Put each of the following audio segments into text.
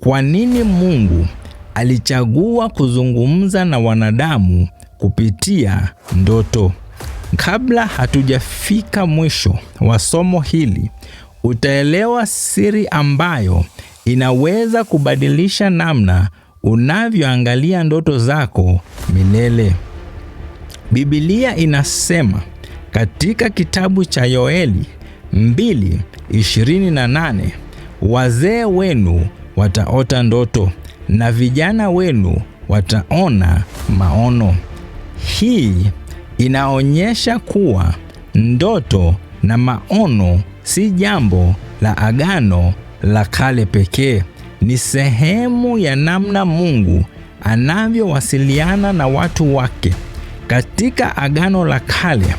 Kwa nini Mungu alichagua kuzungumza na wanadamu kupitia ndoto? Kabla hatujafika mwisho wa somo hili, utaelewa siri ambayo inaweza kubadilisha namna unavyoangalia ndoto zako milele. Biblia inasema katika kitabu cha Yoeli 2:28, wazee wenu wataota ndoto na vijana wenu wataona maono. Hii inaonyesha kuwa ndoto na maono si jambo la Agano la Kale pekee. Ni sehemu ya namna Mungu anavyowasiliana na watu wake. Katika Agano la Kale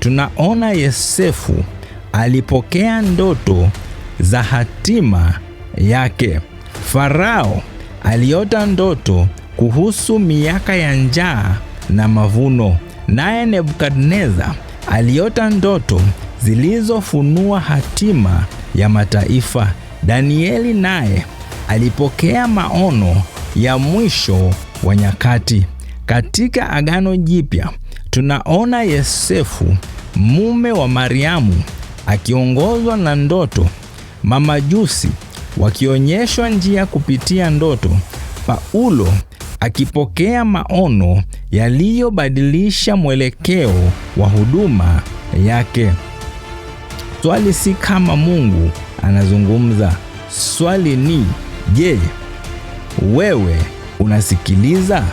tunaona Yosefu alipokea ndoto za hatima yake. Farao aliota ndoto kuhusu miaka ya njaa na mavuno, naye Nebukadneza aliota ndoto zilizofunua hatima ya mataifa. Danieli naye alipokea maono ya mwisho wa nyakati. Katika Agano Jipya tunaona Yosefu, mume wa Mariamu, akiongozwa na ndoto, mamajusi wakionyeshwa njia kupitia ndoto, Paulo akipokea maono yaliyobadilisha mwelekeo wa huduma yake. Swali si kama Mungu anazungumza. Swali ni, je, wewe unasikiliza?